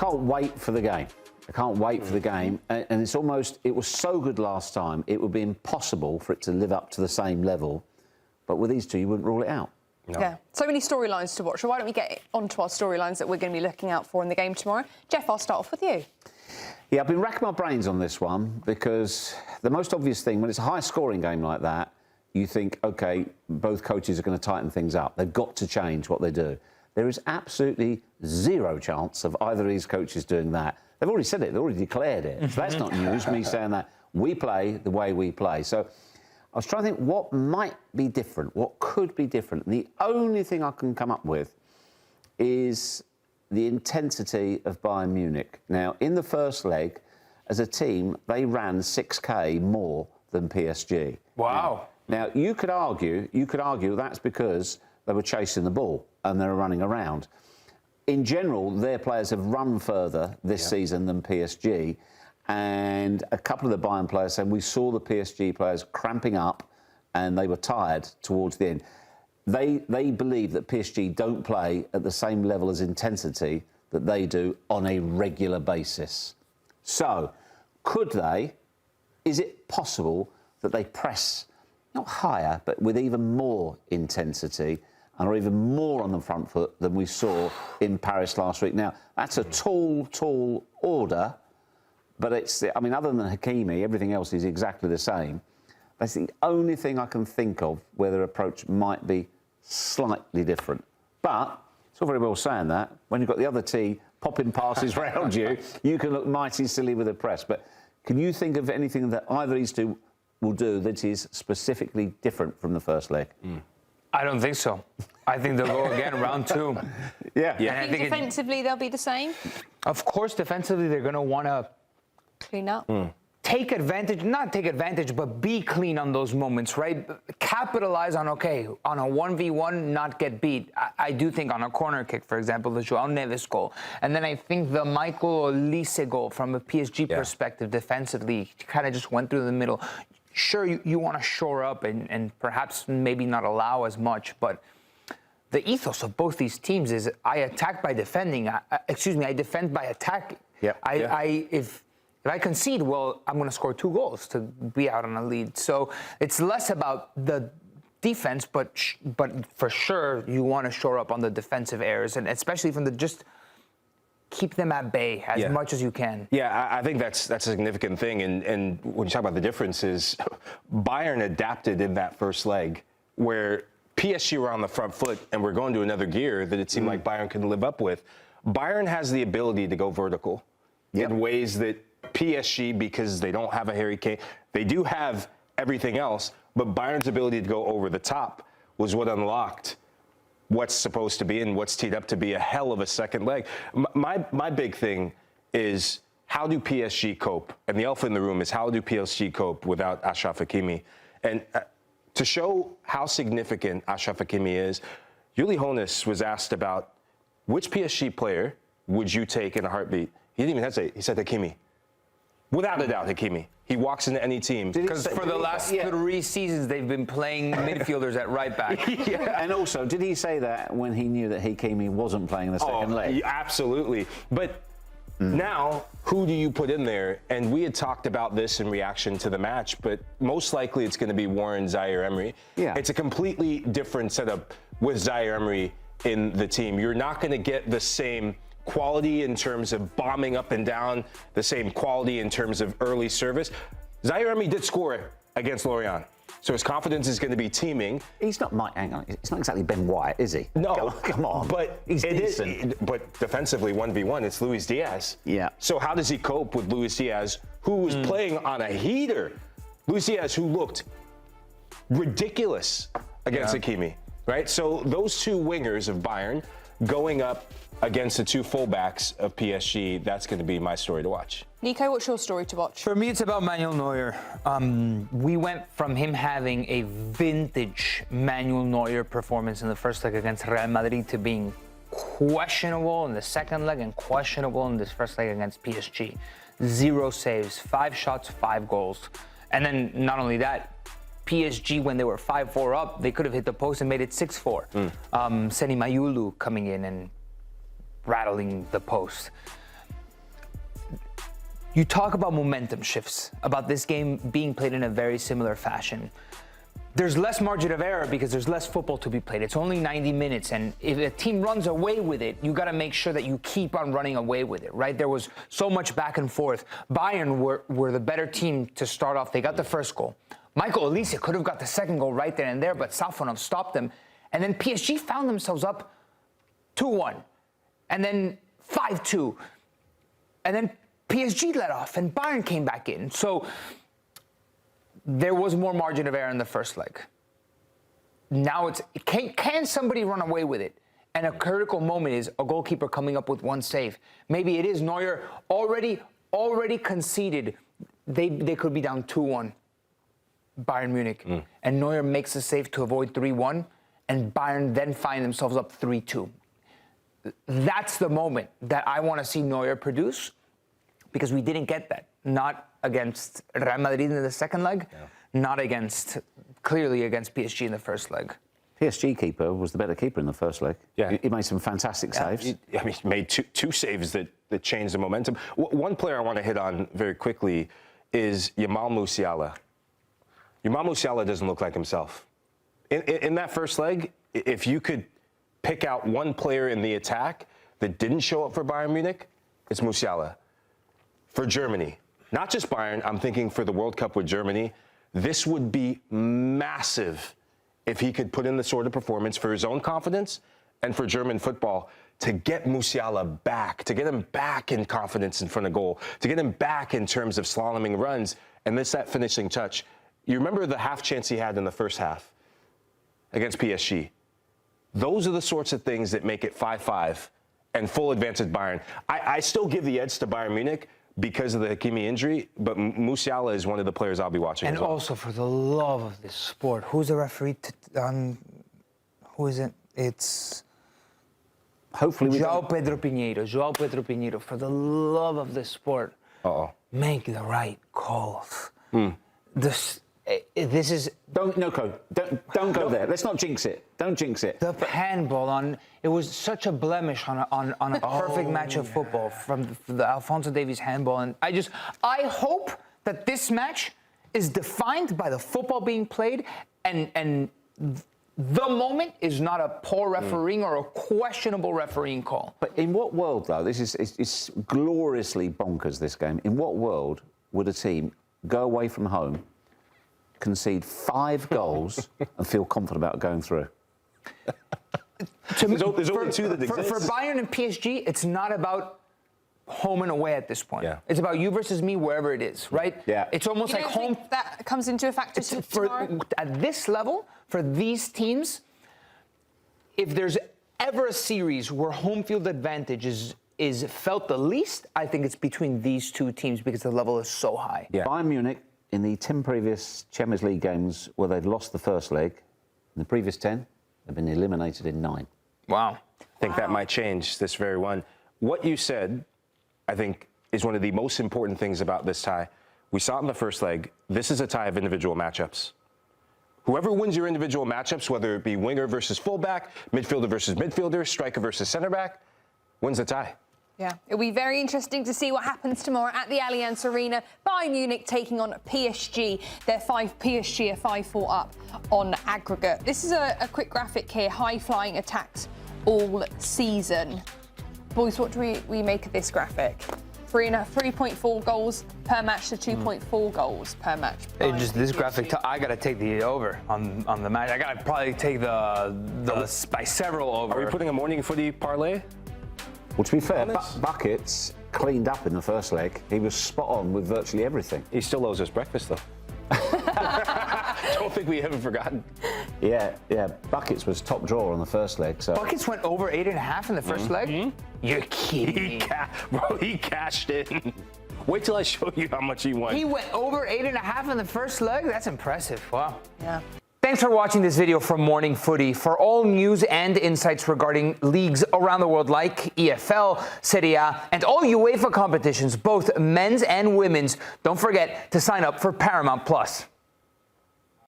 can't wait for the game. I can't wait for the game. And it's almost, it was so good last time, it would be impossible for it to live up to the same level. But with these two, you wouldn't rule it out. No. Yeah, so many storylines to watch. So why don't we get onto our storylines that we're going to be looking out for in the game tomorrow? Geoff, I'll start off with you. Yeah, I've been racking my brains on this one because the most obvious thing, when it's a high-scoring game like that, you think, OK, both coaches are going to tighten things up. They've got to change what they do. There is absolutely zero chance of either of these coaches doing that. They've already said it. They've already declared it. So that's not news, me saying that. We play the way we play. So I was trying to think what might be different, what could be different. And the only thing I can come up with is the intensity of Bayern Munich. Now, in the first leg, as a team, they ran 6K more than PSG. Wow. Now, you could argue that's because they were chasing the ball and they were running around. In general, their players have run further this season than PSG. And a couple of the Bayern players said we saw the PSG players cramping up and they were tired towards the end. They believe that PSG don't play at the same level as intensity that they do on a regular basis. So, could they, is it possible that they press, not higher, but with even more intensity and are even more on the front foot than we saw in Paris last week? Now, that's a tall order, but it's, I mean, other than Hakimi, everything else is exactly the same. That's the only thing I can think of where their approach might be slightly different. But it's all very well saying that. When you've got the other team popping passes round you, you can look mighty silly with the press. But can you think of anything that either of these two will do that is specifically different from the first leg? I don't think so. I think they'll go again round two. Yeah. I think defensively they'll be the same? Of course, defensively they're going to want to clean up. Take advantage, not take advantage, but be clean on those moments, right? Capitalize on, okay, on a 1v1, not get beat. I do think on a corner kick, for example, the João Neves goal. And then I think the Michael Olise goal from a PSG perspective, defensively, kind of just went through the middle. Sure, you want to shore up and perhaps maybe not allow as much, but the ethos of both these teams is I attack by defending. I defend by attacking. If I concede, well, I'm going to score 2 goals to be out on a lead. So it's less about the defense, but for sure you want to shore up on the defensive errors, and especially from just keep them at bay as much as you can. Yeah, I think that's a significant thing. And when you talk about the differences, Bayern adapted in that first leg where PSG were on the front foot and we're going to another gear that it seemed like Bayern could live up with. Bayern has the ability to go vertical in ways that PSG, because they don't have a Harry Kane, they do have everything else, but Bayern's ability to go over the top was what unlocked what's supposed to be and what's teed up to be a hell of a second leg. My big thing is, how do PSG cope? And the elephant in the room is, how do PSG cope without Achraf Hakimi? And to show how significant Achraf Hakimi is, Uli Hoeneß was asked about which PSG player would you take in a heartbeat. He didn't even hesitate. He said Hakimi. Without a doubt, Hakimi. He walks into any team. Because for the last 3 seasons, they've been playing midfielders at right back. And also, did he say that when he knew that Hakimi wasn't playing in the second leg? Absolutely. But now, who do you put in there? And we had talked about this in reaction to the match, but most likely it's going to be Warren Zaïre-Emery. It's a completely different setup with Zaïre-Emery in the team. You're not going to get the same quality in terms of bombing up and down, the same quality in terms of early service. Zaïre-Emery did score against Lorient, so his confidence is going to be teeming. He's not Mike. Hang on, it's not exactly Ben White, is he? No, come on. But he's decent. But defensively, 1v1, it's Luis Diaz. So how does he cope with Luis Diaz, who was playing on a heater? Luis Diaz, who looked ridiculous against Hakimi, right? So those 2 wingers of Bayern going up against the 2 fullbacks of PSG, that's going to be my story to watch. Nico, what's your story to watch? For me, it's about Manuel Neuer. We went from him having a vintage Manuel Neuer performance in the first leg against Real Madrid to being questionable in the second leg and questionable in this first leg against PSG. 0 saves, 5 shots, 5 goals. And then not only that, PSG, when they were 5-4 up, they could have hit the post and made it 6-4. Seni Mayulu coming in and rattling the post. You talk about momentum shifts, about this game being played in a very similar fashion. There's less margin of error because there's less football to be played. It's only 90 minutes, and if a team runs away with it, you got to make sure that you keep on running away with it, right? There was so much back and forth. Bayern were the better team to start off. They got the first goal. Michael Olise could have got the second goal right then and there, but Safonov stopped them. And then PSG found themselves up 2-1, and then 5-2, and then PSG let off, and Bayern came back in. So there was more margin of error in the first leg. Now it's, can somebody run away with it? And a critical moment is a goalkeeper coming up with one save. Maybe it is Neuer already conceded. They could be down 2-1, Bayern Munich. And Neuer makes a save to avoid 3-1, and Bayern then find themselves up 3-2. That's the moment that I want to see Neuer produce, because we didn't get that. Not against Real Madrid in the second leg, not clearly against PSG in the first leg. PSG keeper was the better keeper in the first leg. Yeah. He made some fantastic saves. He made two saves that changed the momentum. One player I want to hit on very quickly is Jamal Musiala. Jamal Musiala doesn't look like himself. In that first leg, if you could pick out one player in the attack that didn't show up for Bayern Munich, it's Musiala. For Germany, not just Bayern, I'm thinking for the World Cup with Germany, this would be massive if he could put in the sort of performance for his own confidence and for German football to get Musiala back, to get him back in confidence in front of goal, to get him back in terms of slaloming runs, and that finishing touch. You remember the half chance he had in the first half against PSG? Those are the sorts of things that make it 5-5 and full advantage Bayern. I still give the edge to Bayern Munich because of the Hakimi injury, but Musiala is one of the players I'll be watching And as well. also, for the love of this sport, who's the referee? Who is it? It's Hopefully, João Pedro Pinheiro. For the love of this sport, make the right calls. This is don't go there. Let's not jinx it. Don't jinx it. the handball on. It was such a blemish on a perfect match of football from the Alphonso Davies handball, and I hope that this match is defined by the football being played, and the moment is not a poor refereeing or a questionable refereeing call. But in what world, though, it's gloriously bonkers, this game. In what world would a team go away from home, concede 5 goals, and feel confident about going through? There's only two that exist. For Bayern and PSG, it's not about home and away at this point. Yeah. It's about you versus me wherever it is, right? Yeah. It's almost like home. That comes into a factor tomorrow? At this level, for these teams, if there's ever a series where home field advantage is felt the least, I think it's between these two teams because the level is so high. Yeah. Bayern Munich, in the 10 previous Champions League games where they've lost the first leg, in the previous 10, they've been eliminated in 9. Wow. I think that might change this very one. What you said, I think, is one of the most important things about this tie. We saw it in the first leg. This is a tie of individual matchups. Whoever wins your individual matchups, whether it be winger versus fullback, midfielder versus midfielder, striker versus center back, wins the tie. Yeah, it'll be very interesting to see what happens tomorrow at the Allianz Arena. Bayern Munich taking on PSG. PSG are 5-4 up on aggregate. This is a quick graphic here, high-flying attacks all season. Boys, what do we make of this graphic? 3.4 goals per match to 2.4 goals per match. Hey, just this graphic, I gotta take the over on the match. I gotta probably take the by several over. Are we putting a morning footy parlay? Well, to be fair, Buckets cleaned up in the first leg. He was spot on with virtually everything. He still owes us breakfast, though. Don't think we haven't forgotten. Yeah. Buckets was top drawer on the first leg. So Buckets went over 8.5 in the first leg? You're kidding me. He cashed in. Wait till I show you how much he won. He went over 8.5 in the first leg? That's impressive. Wow. Yeah. Thanks for watching this video from Morning Footy. For all news and insights regarding leagues around the world like EFL, Serie A, and all UEFA competitions, both men's and women's, don't forget to sign up for Paramount+.